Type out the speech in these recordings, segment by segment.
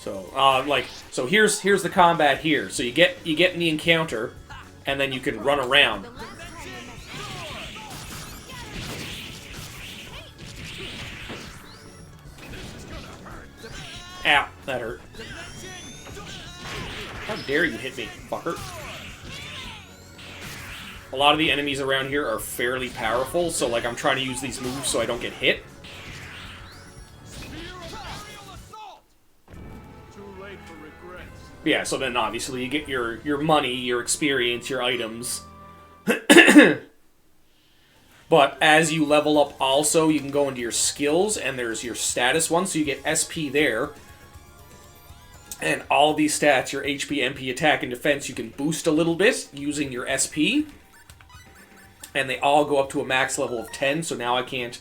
So, so here's the combat here. So you get in the encounter, and then you can run around. Ow, that hurt. How dare you hit me, fucker. A lot of the enemies around here are fairly powerful, so like I'm trying to use these moves so I don't get hit. Yeah, so then obviously you get your money, your experience, your items. But as you level up also, you can go into your skills, and there's your status one, so you get SP there. And all of these stats, your HP, MP, attack, and defense, you can boost a little bit using your SP. And they all go up to a max level of 10, so now I can't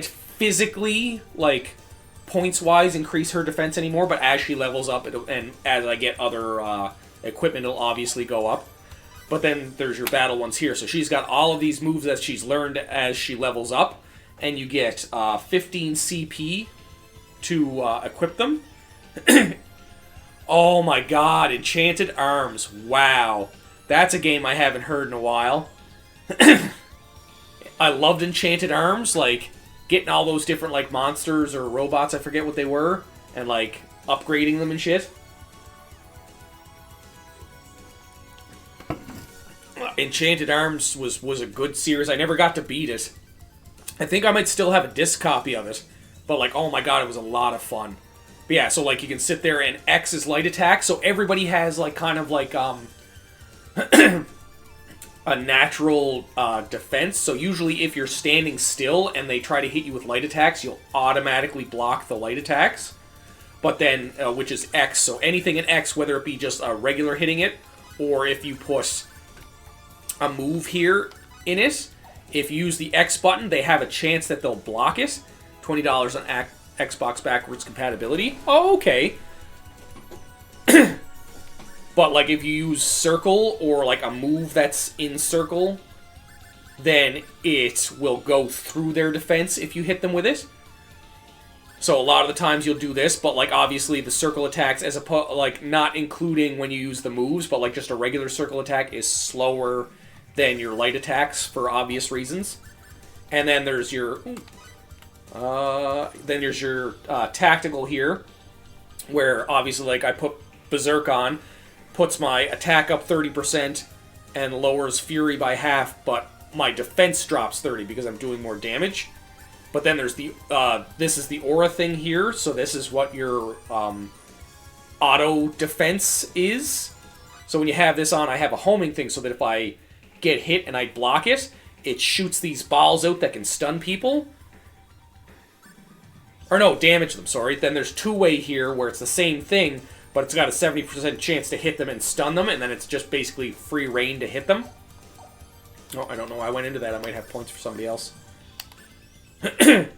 physically, like, points-wise increase her defense anymore, but as she levels up, and as I get other equipment, it'll obviously go up. But then there's your battle ones here. So she's got all of these moves that she's learned as she levels up, and you get 15 CP to equip them. Oh my god, Enchanted Arms. Wow. That's a game I haven't heard in a while. I loved Enchanted Arms, like, getting all those different, like, monsters or robots, I forget what they were, and, like, upgrading them and shit. Enchanted Arms was a good series. I never got to beat it. I think I might still have a disc copy of it. But, like, oh my god, it was a lot of fun. But yeah, so, like, you can sit there and X is light attack, so everybody has, like, kind of, like, a natural defense. So usually if you're standing still and they try to hit you with light attacks, you'll automatically block the light attacks. But then, which is X, so anything in X, whether it be just a regular hitting it, or if you push a move here in it, if you use the X button, they have a chance that they'll block it. $20 on Xbox backwards compatibility. Oh, okay. But, like, if you use circle or, like, a move that's in circle, then it will go through their defense if you hit them with it. So a lot of the times you'll do this, but, like, obviously the circle attacks, like, not including when you use the moves, but, like, just a regular circle attack is slower than your light attacks for obvious reasons. And then there's your... tactical here, where obviously, like, I put Berserk on, puts my attack up 30% and lowers Fury by half, but my defense drops 30 because I'm doing more damage. But then there's the, this is the aura thing here, so this is what your auto defense is. So when you have this on, I have a homing thing so that if I get hit and I block it, it shoots these balls out that can stun people. Or no, damage them, sorry. Then there's two-way here where it's the same thing, but it's got a 70% chance to hit them and stun them, and then it's just basically free reign to hit them. Oh, I don't know why I went into that. I might have points for somebody else. But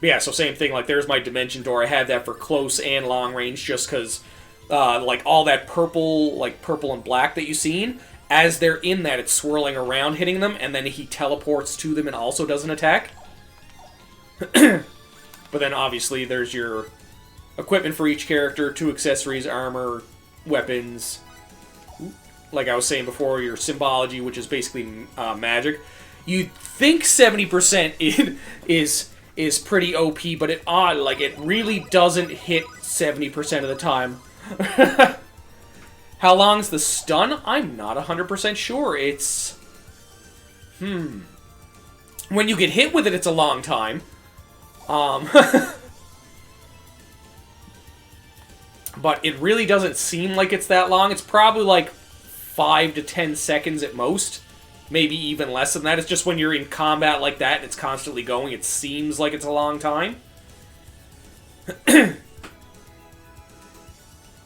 yeah, so same thing. Like, there's my Dimension Door. I have that for close and long range just because, like, all that purple, like, purple and black that you've seen, as they're in that, it's swirling around hitting them, and then he teleports to them and also does an attack. But then, obviously, there's your equipment for each character, 2 accessories, armor, weapons. Like I was saying before, your symbology, which is basically magic. You'd think 70% is pretty OP, but it really doesn't hit 70% of the time. How long's the stun? I'm not 100% sure. It's... When you get hit with it, it's a long time. But it really doesn't seem like it's that long. It's probably like 5 to 10 seconds at most. Maybe even less than that. It's just when you're in combat like that and it's constantly going, it seems like it's a long time.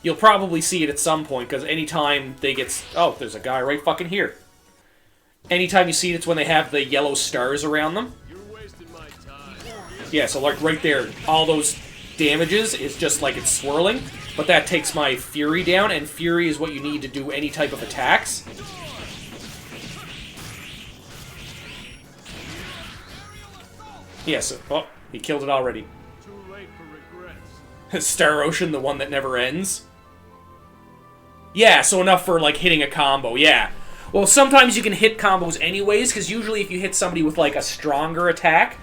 You'll probably see it at some point, because anytime they get... Oh, there's a guy right fucking here. Anytime you see it, it's when they have the yellow stars around them. Yeah, so like right there, all those damages is just like it's swirling, but that takes my Fury down, and Fury is what you need to do any type of attacks. Yes, oh, he killed it already. Too late for Star Ocean, the one that never ends. Yeah, so enough for, like, hitting a combo, yeah. Well, sometimes you can hit combos anyways, because usually if you hit somebody with, like, a stronger attack,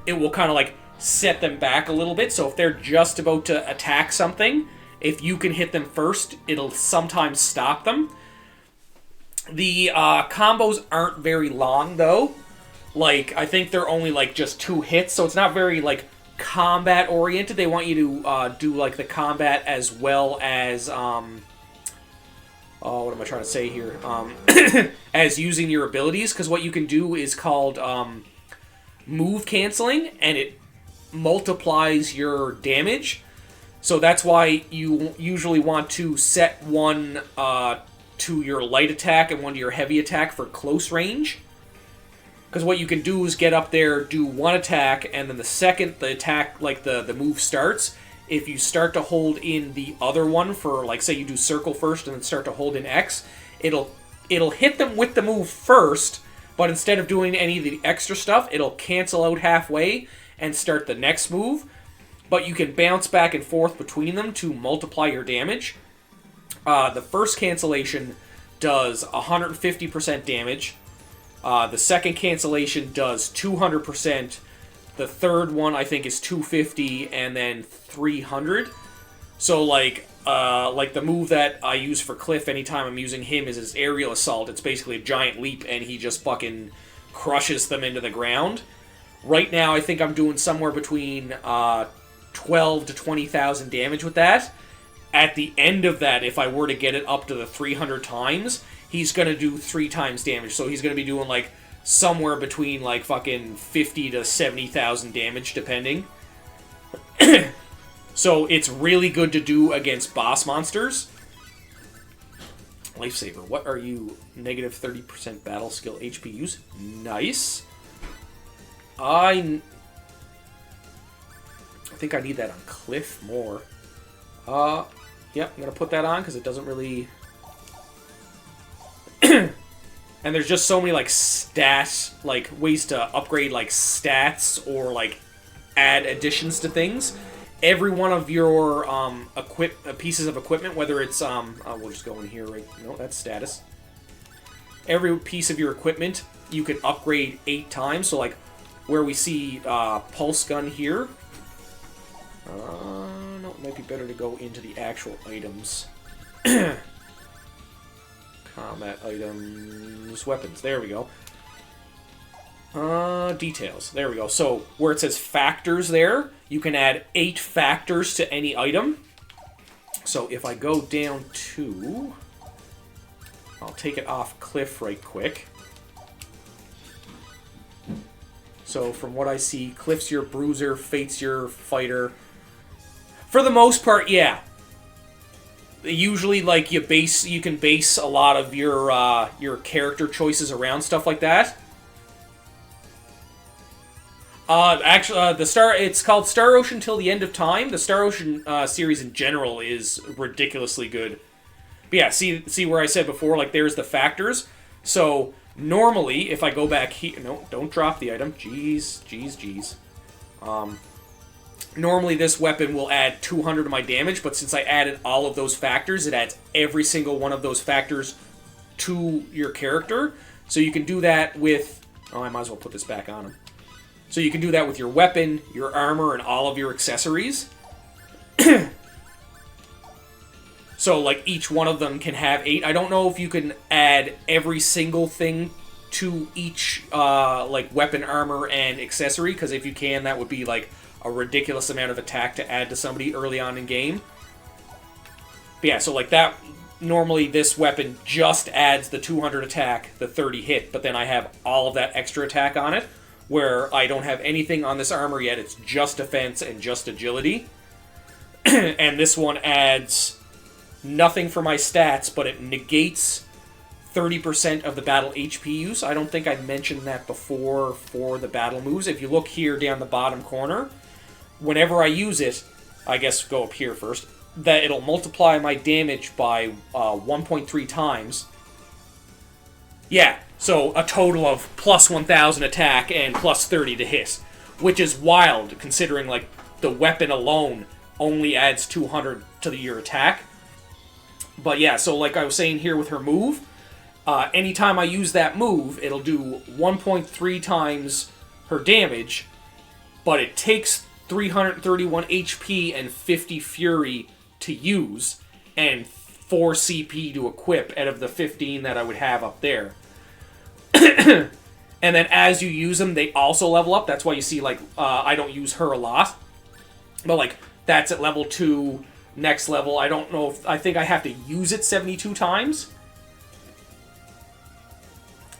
it will kind of, like, set them back a little bit. So if they're just about to attack something, if you can hit them first, it'll sometimes stop them. The combos aren't very long, though. Like, I think they're only, like, just 2 hits, so it's not very, like, combat-oriented. They want you to do, like, the combat as well as, what am I trying to say here? As using your abilities, because what you can do is called move canceling, and it multiplies your damage. So that's why you usually want to set one to your light attack and one to your heavy attack for close range. Because what you can do is get up there, do one attack, and then the second the attack, like the move starts, if you start to hold in the other one for, like, say you do circle first and then start to hold in X, it'll hit them with the move first, but instead of doing any of the extra stuff, it'll cancel out halfway and start the next move. But you can bounce back and forth between them to multiply your damage. The first cancellation does 150% damage. The second cancellation does 200%. The third one, I think, is 250, and then 300. So, like the move that I use for Cliff anytime I'm using him is his aerial assault. It's basically a giant leap, and he just fucking crushes them into the ground. Right now, I think I'm doing somewhere between 12 to 20,000 damage with that. At the end of that, if I were to get it up to the 300 times, he's going to do 3 times damage. So he's going to be doing, like, somewhere between, like, fucking 50 to 70,000 damage, depending. So it's really good to do against boss monsters. Lifesaver, what are you? Negative 30% battle skill HP use. Nice. I think I need that on Cliff more. Yep, I'm going to put that on because it doesn't really... And there's just so many, like, stats, like, ways to upgrade, like, stats or, like, add additions to things. Every one of your pieces of equipment, whether it's, we'll just go in here, right? No, that's status. Every piece of your equipment, you can upgrade 8 times. So, like, where we see pulse gun here. No, it might be better to go into the actual items. Combat items, weapons, there we go. Details, there we go. So, where it says factors there, you can add 8 factors to any item. So, if I go down to... I'll take it off Cliff right quick. So, from what I see, Cliff's your bruiser, Fate's your fighter. For the most part, yeah. Usually, like, you can base a lot of your character choices around stuff like that. Actually, it's called Star Ocean Till the End of Time. The Star Ocean series in general is ridiculously good. But yeah, see where I said before, like, there's the factors. So, normally, if I go back here... No, don't drop the item. Jeez. Normally, this weapon will add 200 to my damage, but since I added all of those factors, it adds every single one of those factors to your character. So you can do that with... Oh, I might as well put this back on him. So you can do that with your weapon, your armor, and all of your accessories. So, like, each one of them can have 8. I don't know if you can add every single thing to each, like, weapon, armor, and accessory, because if you can, that would be, like, a ridiculous amount of attack to add to somebody early on in game. But yeah, so like that, normally this weapon just adds the 200 attack, the 30 hit, but then I have all of that extra attack on it, where I don't have anything on this armor yet, it's just defense and just agility. And this one adds nothing for my stats, but it negates 30% of the battle HP use. I don't think I mentioned that before for the battle moves. If you look here down the bottom corner, whenever I use it, I guess go up here first, that it'll multiply my damage by 1.3 times. Yeah, so a total of plus 1,000 attack and plus 30 to hit, which is wild, considering, like, the weapon alone only adds 200 to your attack. But yeah, so like I was saying here with her move, anytime I use that move, it'll do 1.3 times her damage, but it takes 331 HP and 50 Fury to use, and 4 CP to equip out of the 15 that I would have up there. And then as you use them, they also level up. That's why you see, like, I don't use her a lot. But, like, that's at level 2, next level. I don't know if... I think I have to use it 72 times.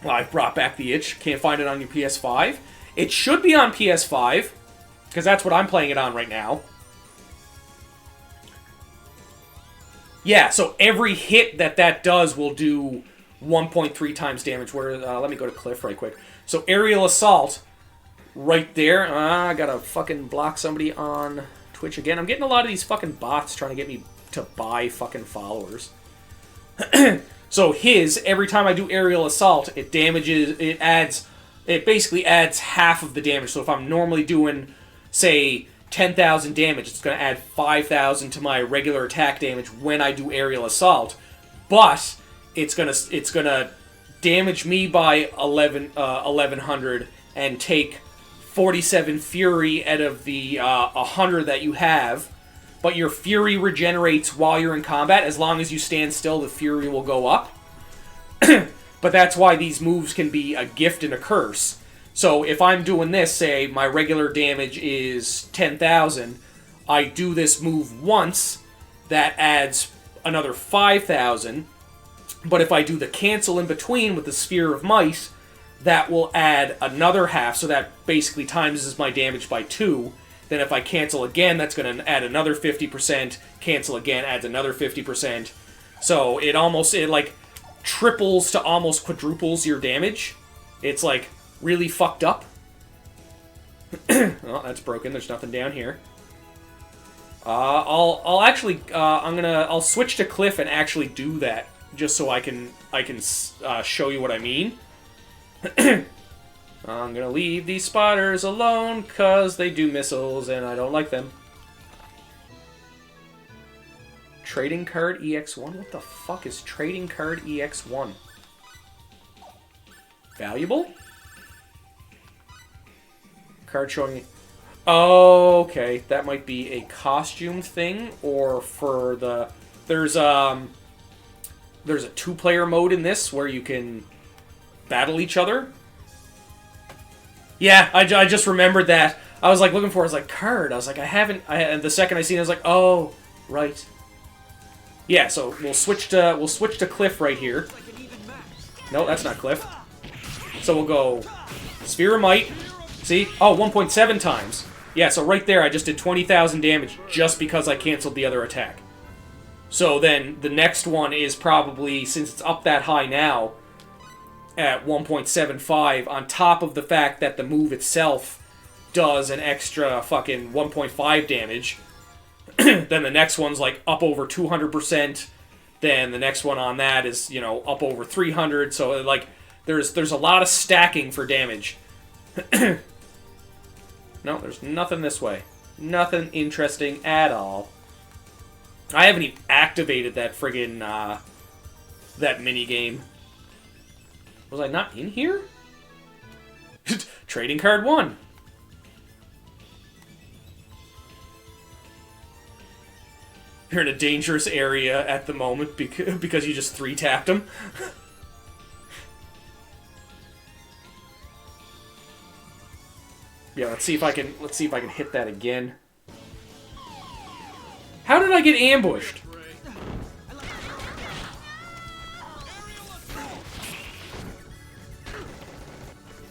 Well, I've brought back the itch. Can't find it on your PS5. It should be on PS5, because that's what I'm playing it on right now. Yeah, so every hit that does will do 1.3 times damage. Where let me go to Cliff right quick. So Aerial Assault, right there. I gotta fucking block somebody on Twitch again. I'm getting a lot of these fucking bots trying to get me to buy fucking followers. So every time I do Aerial Assault, it basically adds half of the damage. So if I'm normally doing, say, 10,000 damage, it's going to add 5,000 to my regular attack damage when I do Aerial Assault. But it's gonna damage me by 1100 and take 47 Fury out of the 100 that you have. But your Fury regenerates while you're in combat. As long as you stand still, the Fury will go up. But that's why these moves can be a gift and a curse. So if I'm doing this, say my regular damage is 10,000, I do this move once, that adds another 5,000. But if I do the cancel in between with the Sphere of Might, that will add another half, so that basically times my damage by 2. Then if I cancel again, that's going to add another 50%. Cancel again, adds another 50%. So it like triples to almost quadruples your damage. It's like really fucked up. Well, that's broken. There's nothing down here. I'll switch to Cliff and actually do that, just so I can show you what I mean. I'm gonna leave these spotters alone, cause they do missiles and I don't like them. Trading card EX1? What the fuck is trading card EX1? Valuable? Card showing me... Oh, okay. That might be a costume thing, or for the... There's a 2-player mode in this where you can battle each other. Yeah, I just remembered that. I was like looking for it. I was like, card. I was like, and the second I seen it, I was like, oh, right. Yeah, so we'll switch to Cliff right here. No, that's not Cliff. So we'll go Sphere of Might. See? Oh, 1.7 times. Yeah, so right there I just did 20,000 damage just because I canceled the other attack. So then the next one is probably, since it's up that high now, at 1.75, on top of the fact that the move itself does an extra fucking 1.5 damage. Then the next one's like up over 200%. Then the next one on that is, up over 300. So like there's a lot of stacking for damage. No, there's nothing this way. Nothing interesting at all. I haven't even activated that friggin' that minigame. Was I not in here? Trading card 1. You're in a dangerous area at the moment because you just 3-tapped him. Yeah, let's see if I can hit that again. How did I get ambushed?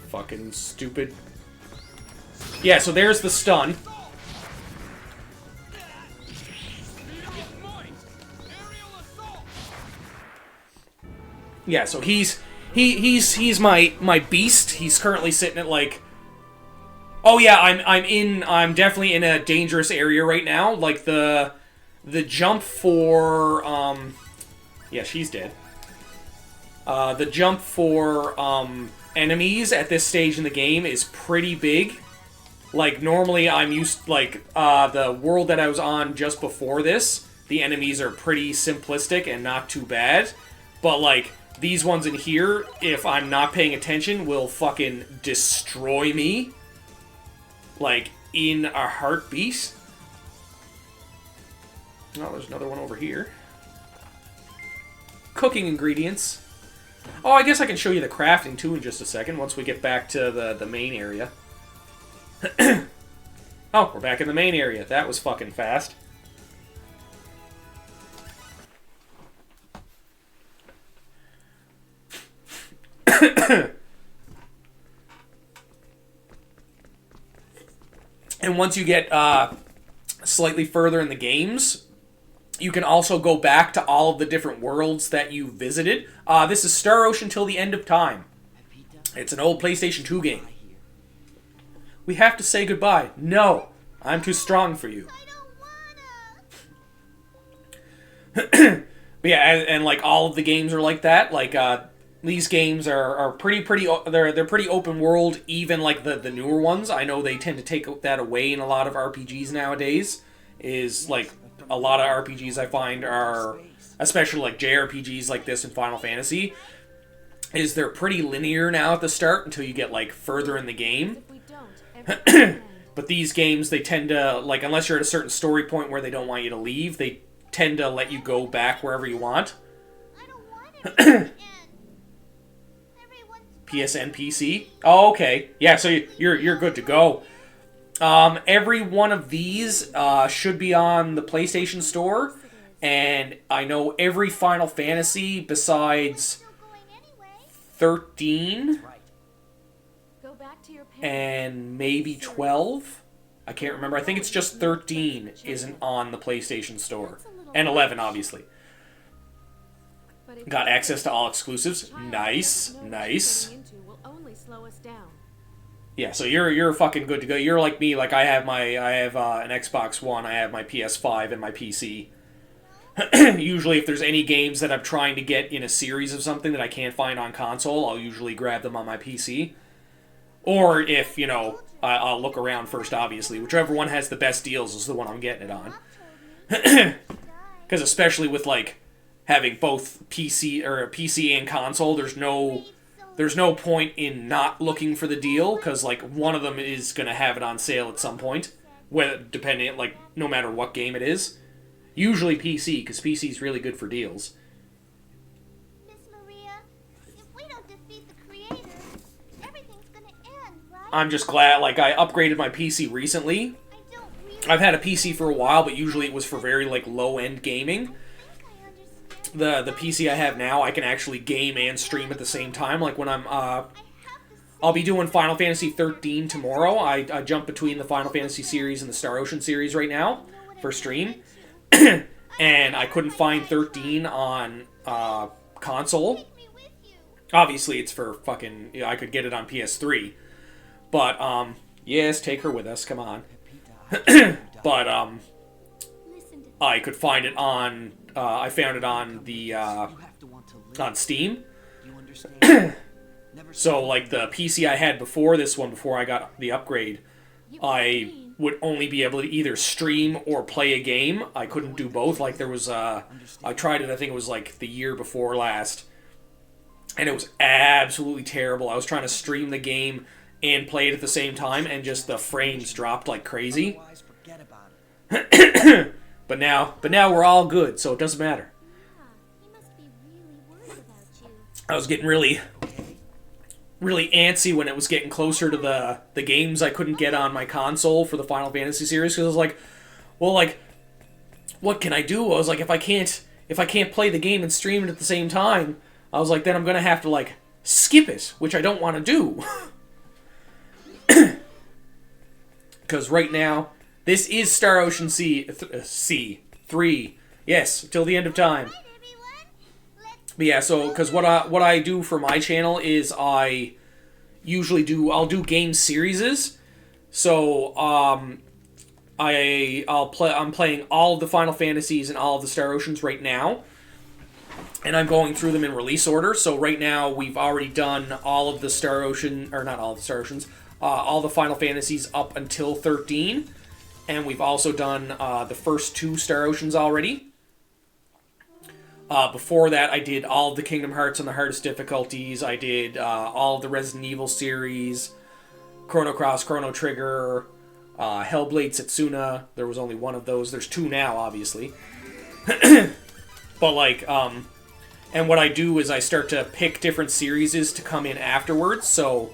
Fucking stupid. Yeah, so there's the stun. Yeah, so he's my beast. He's currently sitting at like... Oh yeah, I'm definitely in a dangerous area right now. Like the jump for yeah, she's dead. The jump for enemies at this stage in the game is pretty big. Like, normally I'm used, like, the world that I was on just before this, the enemies are pretty simplistic and not too bad. But, like, these ones in here, if I'm not paying attention, will fucking destroy me. Like, in a heartbeat. Oh, there's another one over here. Cooking ingredients. Oh, I guess I can show you the crafting, too, in just a second, once we get back to the main area. Oh, we're back in the main area. That was fucking fast. And once you get slightly further in the games, you can also go back to all of the different worlds that you visited. This is Star Ocean Till the End of Time. It's an old PlayStation 2 game. We have to say goodbye. No, I'm too strong for you. But yeah, and like all of the games are like that. Like these games are pretty they're pretty open world. Even like the newer ones, I know they tend to take that away in a lot of RPGs nowadays. Is like a lot of RPGs I find are, especially like JRPGs like this in Final Fantasy, is they're pretty linear now at the start until you get like further in the game. But these games, they tend to, like, unless you're at a certain story point where they don't want you to leave, they tend to let you go back wherever you want. PSN PC? Oh, okay. Yeah, so you're good to go. Every one of these should be on the PlayStation Store, and I know every Final Fantasy besides 13... and maybe 12? I can't remember. I think it's just 13 isn't on the PlayStation Store. And 11, obviously. Got access to all exclusives. Nice. Nice. Yeah, so you're fucking good to go. You're like me. Like, I have an Xbox One, I have my PS5, and my PC. Usually, if there's any games that I'm trying to get in a series of something that I can't find on console, I'll usually grab them on my PC. Or if, you know, I'll look around first, obviously. Whichever one has the best deals is the one I'm getting it on. Because especially with, like, having both PC and console, there's no point in not looking for the deal, because, like, one of them is going to have it on sale at some point. Depending, like, no matter what game it is. Usually PC, because PC is really good for deals. I'm just glad, like, I upgraded my PC recently. I've had a PC for a while, but usually it was for very, like, low-end gaming. The PC I have now, I can actually game and stream at the same time. Like, when I'll be doing Final Fantasy 13 tomorrow. I jump between the Final Fantasy series and the Star Ocean series right now for stream. And I couldn't find 13 on console. Obviously, it's for fucking... You know, I could get it on PS3. But, yes, take her with us, come on. But, I could find it on, I found it on the, on Steam. So, like, the PC I had before this one, before I got the upgrade, I would only be able to either stream or play a game. I couldn't do both. Like, there was, I tried it, I think it was, like, the year before last. And it was absolutely terrible. I was trying to stream the game and play it at the same time, and just the frames dropped like crazy. But now we're all good, so it doesn't matter. I was getting really antsy when it was getting closer to the games I couldn't get on my console for the Final Fantasy series, because I was like, well, like, what can I do? I was like, if I can't play the game and stream it at the same time, I was like, then I'm gonna have to, like, skip it, which I don't want to do. Because right now, this is Star Ocean C3. Yes, till the end of time. But yeah, so, because what I do for my channel is I'll do game series. So, I'm playing all of the Final Fantasies and all of the Star Oceans right now. And I'm going through them in release order. So right now, we've already done all of the Star Ocean, or not all of the Star Oceans, all the Final Fantasies up until 13. And we've also done the first 2 Star Oceans already. Before that, I did all of the Kingdom Hearts on the hardest difficulties. I did all of the Resident Evil series, Chrono Cross, Chrono Trigger, Hellblade Setsuna. There was only one of those. There's 2 now, obviously. But, like, and what I do is I start to pick different series to come in afterwards. So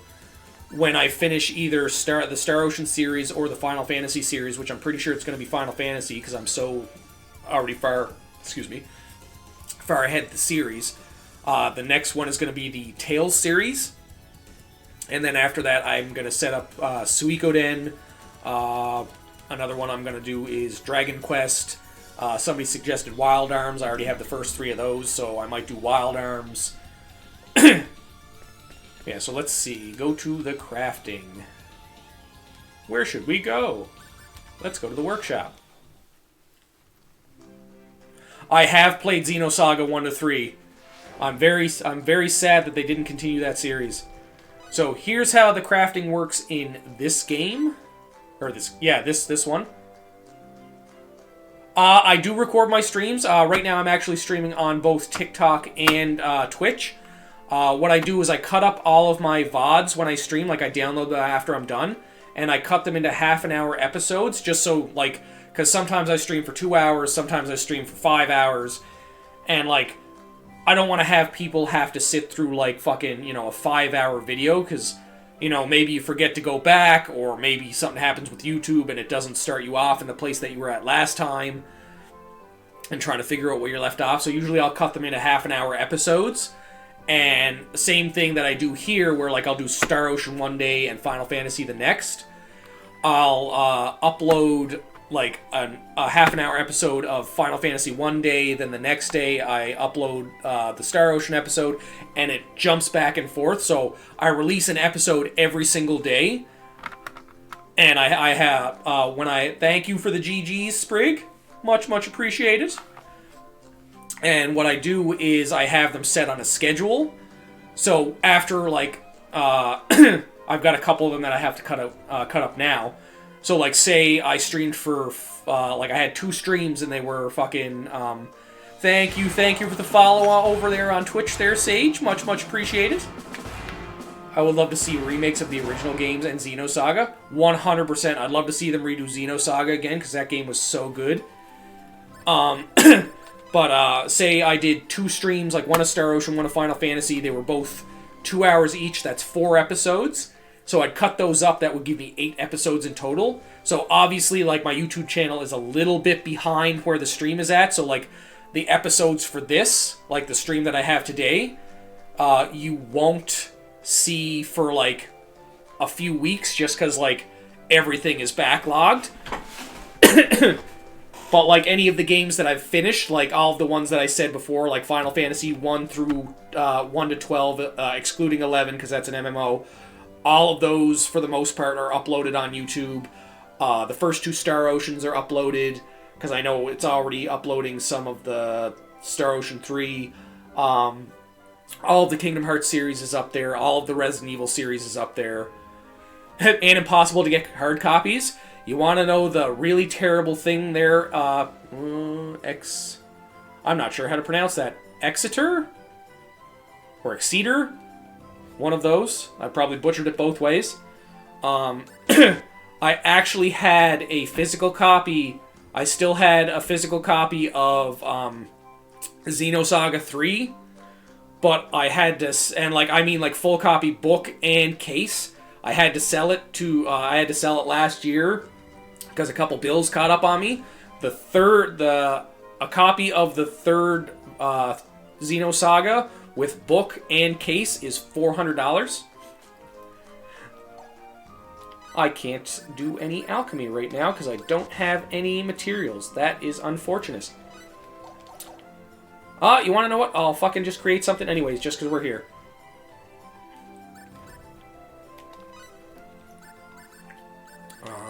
when I finish either the Star Ocean series or the Final Fantasy series, which I'm pretty sure it's going to be Final Fantasy because I'm so already far ahead of the series. The next one is going to be the Tales series. And then after that, I'm going to set up Suikoden. Another one I'm going to do is Dragon Quest. Somebody suggested Wild Arms. I already have the first 3 of those, so I might do Wild Arms. Yeah, so let's see. Go to the crafting. Where should we go? Let's go to the workshop. I have played Xenosaga 1 to 3. I'm very sad that they didn't continue that series. So here's how the crafting works in this game. Or this one. I do record my streams. Right now I'm actually streaming on both TikTok and Twitch. What I do is I cut up all of my VODs when I stream, like I download them after I'm done, and I cut them into half-an-hour episodes, just so, like, because sometimes I stream for 2 hours, sometimes I stream for 5 hours, and, like, I don't want to have people have to sit through, like, fucking, a 5-hour video, because, maybe you forget to go back, or maybe something happens with YouTube and it doesn't start you off in the place that you were at last time, and trying to figure out where you're left off. So usually I'll cut them into half-an-hour episodes. And same thing that I do here, where like I'll do Star Ocean one day and Final Fantasy the next. I'll upload like a half-an-hour episode of Final Fantasy one day, then the next day I upload the Star Ocean episode, and it jumps back and forth. So I release an episode every single day. And I have thank you for the GGs, Sprig, much appreciated. And what I do is I have them set on a schedule. So after, like, I've got a couple of them that I have to cut up now. So, like, say I streamed for, I had 2 streams and they were fucking, thank you for the follow over there on Twitch there, Sage. Much appreciated. I would love to see remakes of the original games and Xenosaga. 100%. I'd love to see them redo Xenosaga again, because that game was so good. But, say I did 2 streams, like one of Star Ocean, one of Final Fantasy. They were both 2 hours each. That's 4 episodes. So I'd cut those up. That would give me 8 episodes in total. So obviously, like, my YouTube channel is a little bit behind where the stream is at. So, like, the episodes for this, like the stream that I have today, you won't see for, like, a few weeks just because, like, everything is backlogged. But, like, any of the games that I've finished, like, all of the ones that I said before, like Final Fantasy 1 through 1 to 12, excluding 11, because that's an MMO, all of those, for the most part, are uploaded on YouTube. The first 2 Star Oceans are uploaded, because I know it's already uploading some of the Star Ocean 3. All of the Kingdom Hearts series is up there. All of the Resident Evil series is up there. And impossible to get hard copies. You want to know the really terrible thing there? I'm not sure how to pronounce that. Exeter? Or Exeter? One of those. I probably butchered it both ways. I actually had a physical copy. I still had a physical copy of Xenosaga 3. But I had to... And, like, I mean, like, full copy book and case. I had to sell it to... I had to sell it last year because a couple bills caught up on me. A copy of the third Xenosaga with book and case is $400. I can't do any alchemy right now because I don't have any materials. That is unfortunate. You want to know what? I'll fucking just create something anyways, just because we're here.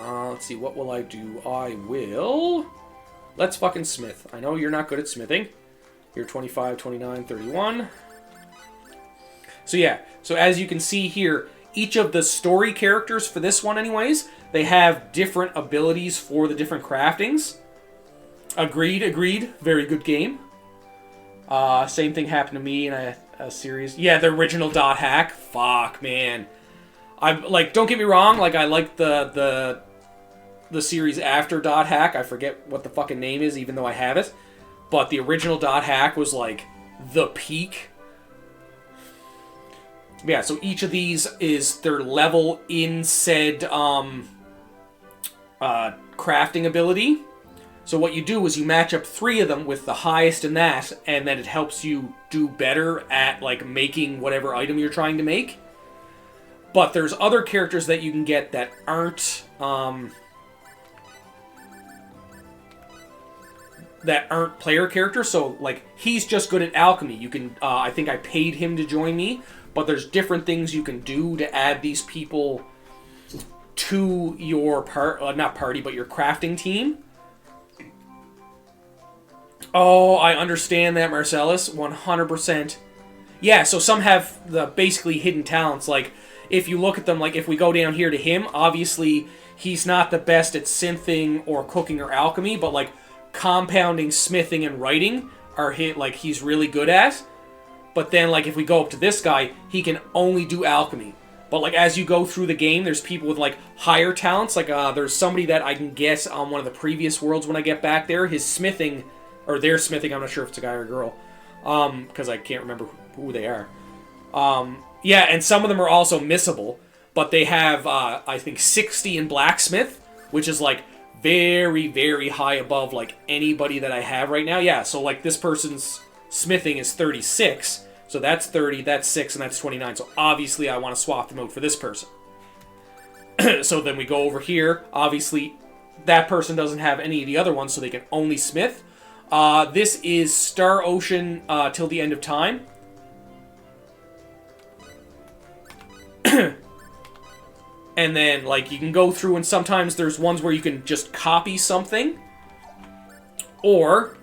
Let's see, what will I do? I will... Let's fucking smith. I know you're not good at smithing. You're 25, 29, 31. So yeah, so as you can see here, each of the story characters for this one anyways, they have different abilities for the different craftings. Agreed. Very good game. Same thing happened to me in a series. Yeah, the original Dot Hack. Fuck, man. I'm like, don't get me wrong. Like, I like the series after Dot Hack. I forget what the fucking name is, even though I have it. But the original Dot Hack was like the peak. Yeah, so each of these is their level in said crafting ability. So what you do is you match up 3 of them with the highest in that, and then it helps you do better at like making whatever item you're trying to make. But there's other characters that you can get that aren't player characters. So like he's just good at alchemy. You can I think I paid him to join me, but there's different things you can do to add these people to your not party, but your crafting team. Oh, I understand that, Marcellus. 100%. Yeah, so some have the basically hidden talents. Like, if you look at them, like, if we go down here to him, obviously, he's not the best at synthing or cooking or alchemy, but, like, compounding, smithing, and writing are he's really good at. But then, like, if we go up to this guy, he can only do alchemy. But, like, as you go through the game, there's people with, like, higher talents. Like, there's somebody that I can guess on one of the previous worlds when I get back there. His smithing... Or their smithing, I'm not sure if it's a guy or a girl. Because I can't remember who they are. Yeah, and some of them are also missable. But they have, I think, 60 in blacksmith. Which is, like, very, very high above, like, anybody that I have right now. Yeah, so, like, this person's smithing is 36. So that's 30, that's 6, and that's 29. So obviously I want to swap them out for this person. So then we go over here. Obviously, that person doesn't have any of the other ones, so they can only smith. This is Star Ocean till the end of time. And then, like, you can go through and sometimes there's ones where you can just copy something. Or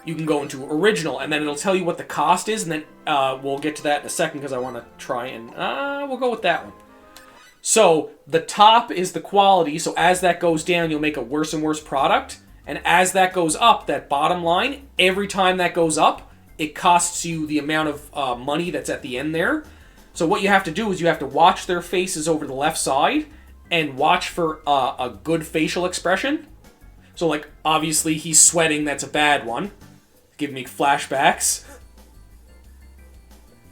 you can go into original and then it'll tell you what the cost is. And then we'll get to that in a second because I want to try and... we'll go with that one. So, the top is the quality. So as that goes down, you'll make a worse and worse product. And as that goes up, that bottom line, every time that goes up, it costs you the amount of money that's at the end there. So what you have to do is you have to watch their faces over the left side and watch for a good facial expression. So, like, obviously he's sweating, that's a bad one. Give me flashbacks.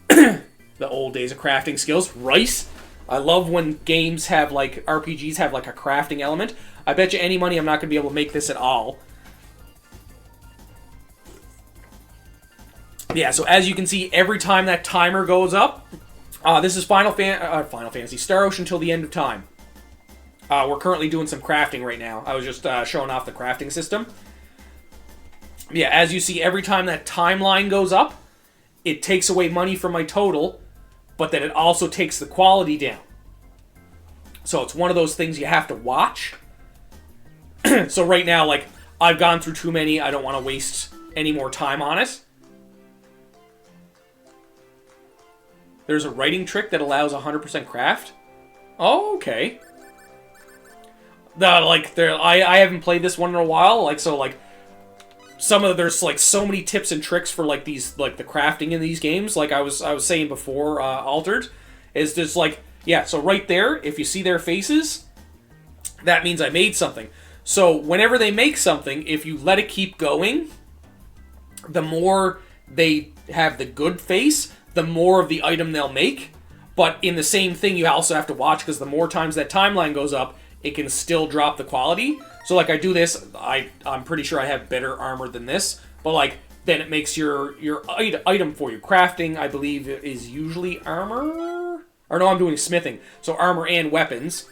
The old days of crafting skills. Rice. I love when games have, like, RPGs have, like, a crafting element. I bet you any money I'm not going to be able to make this at all. Yeah, so as you can see, every time that timer goes up, this is Final Fantasy, Star Ocean till the end of time. We're currently doing some crafting right now. I was just showing off the crafting system. Yeah, as you see, every time that timeline goes up, it takes away money from my total, but then it also takes the quality down. So it's one of those things you have to watch. So right now, like, I've gone through too many. I don't want to waste any more time on it. There's a writing trick that allows 100% craft. Oh, okay. I haven't played this one in a while. Like, so, like, there's, like, so many tips and tricks for, like, these, like, the crafting in these games. Like I was saying before, Altered, is just, like, yeah, so right there, if you see their faces, that means I made something. So whenever they make something, if you let it keep going, the more they have the good face, the more of the item they'll make. But in the same thing, you also have to watch, because the more times that timeline goes up, it can still drop the quality. So, like, I do this, I'm pretty sure I have better armor than this, but, like, then it makes your item for you. Crafting, I believe, is usually armor? Or no, I'm doing smithing. So armor and weapons.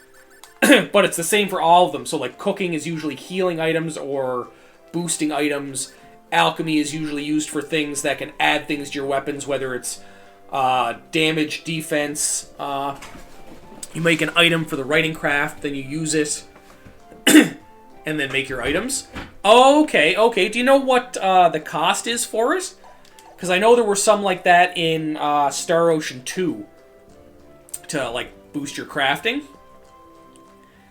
But it's the same for all of them. So, like, cooking is usually healing items or boosting items. Alchemy is usually used for things that can add things to your weapons, whether it's damage, defense. You make an item for the writing craft, then you use it, and then make your items. Okay. Do you know what the cost is for it? Because I know there were some like that in Star Ocean 2. To, like, boost your crafting.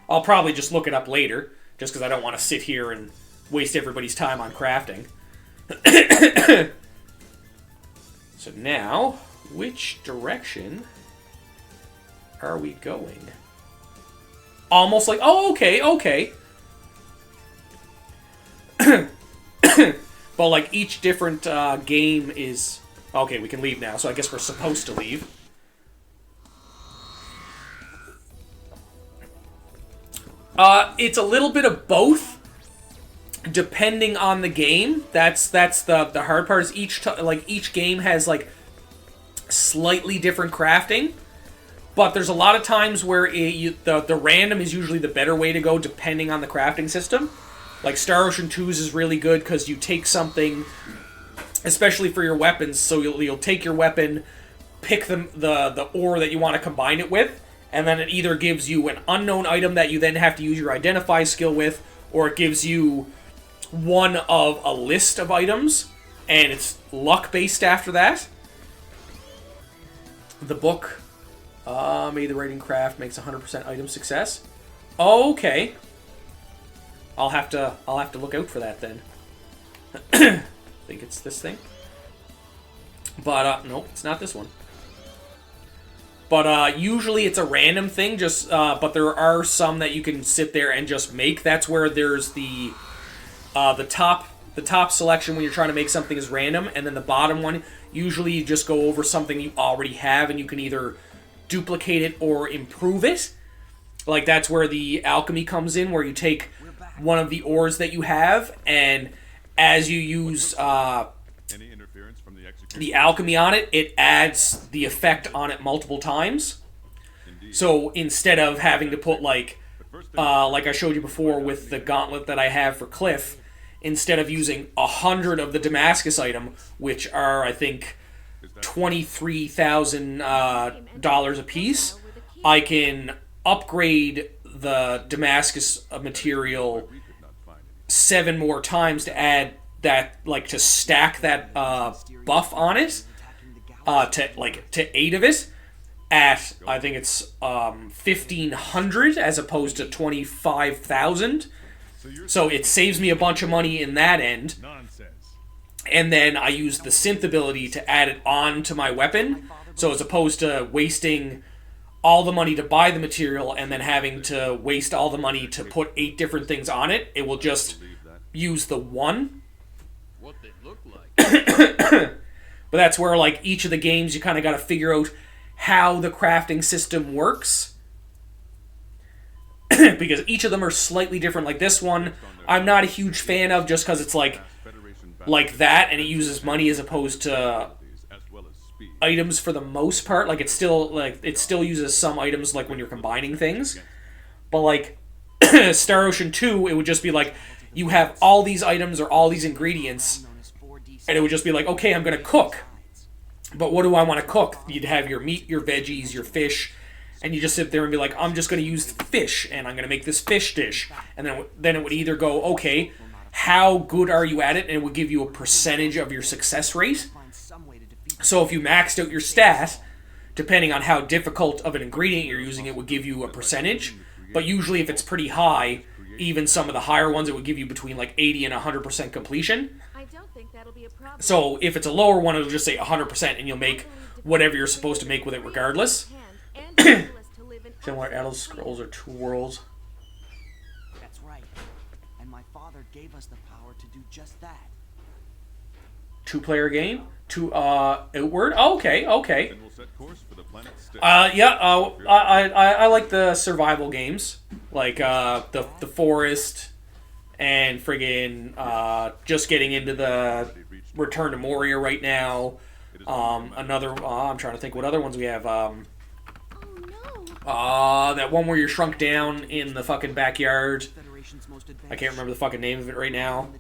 I'll probably just look it up later, just because I don't want to sit here and waste everybody's time on crafting. So now, which direction are we going? Almost like, oh, okay, okay. But like each different game is... Okay, we can leave now, so I guess we're supposed to leave. It's a little bit of both, depending on the game. That's the hard part. Is each game has like slightly different crafting, but there's a lot of times where the random is usually the better way to go, depending on the crafting system. Like Star Ocean 2's is really good because you take something, especially for your weapons. So you'll take your weapon, pick the ore that you want to combine it with. And then it either gives you an unknown item that you then have to use your identify skill with, or it gives you one of a list of items, and it's luck-based after that. The book, May the Writing Craft makes 100% item success. Okay. I'll have to look out for that then. I think it's this thing. But, no, it's not this one. But usually it's a random thing, but there are some that you can sit there and just make. That's where there's the top selection when you're trying to make something is random, and then the bottom one, usually you just go over something you already have, and you can either duplicate it or improve it. Like, that's where the alchemy comes in, where you take one of the ores that you have, and as you use the alchemy on it, it adds the effect on it multiple times. So instead of having to put like I showed you before with the gauntlet that I have for Cliff, instead of using 100 of the Damascus item, which are I think $23,000 a piece, I can upgrade the Damascus material 7 more times to add that, like, to stack that buff on it, to 8 of it at, I think it's 1,500 as opposed to 25,000. So it saves me a bunch of money in that end. And then I use the synth ability to add it on to my weapon. So as opposed to wasting all the money to buy the material and then having to waste all the money to put 8 different things on it, it will just use the one. What they look like. But that's where, like, each of the games you kind of got to figure out how the crafting system works. Because each of them are slightly different. Like this one, I'm not a huge fan of just because it's like that, and it uses money as opposed to items for the most part. Like it still uses some items like when you're combining things. But like Star Ocean 2, it would just be like you have all these items or all these ingredients, and it would just be like, okay, I'm going to cook. But what do I want to cook? You'd have your meat, your veggies, your fish, and you just sit there and be like, I'm just going to use fish, and I'm going to make this fish dish. And then it would either go, okay, how good are you at it? And it would give you a percentage of your success rate. So if you maxed out your stat, depending on how difficult of an ingredient you're using, it would give you a percentage. But usually if it's pretty high, even some of the higher ones, it would give you between like 80 and 100% completion. I don't think that'll be a problem. So if it's a lower one, it'll just say 100%, and you'll make whatever you're supposed to make with it regardless. Similar Elder Scrolls or Two Worlds. That's right. And my father gave us the power to do just that. 2-player game? Outward? Oh, okay. Then we'll set course for the planet Styx. I like the survival games. Like, the Forest, and friggin' just getting into the Return to Moria right now. I'm trying to think what other ones we have. That one where you're shrunk down in the fucking backyard. I can't remember the fucking name of it right now.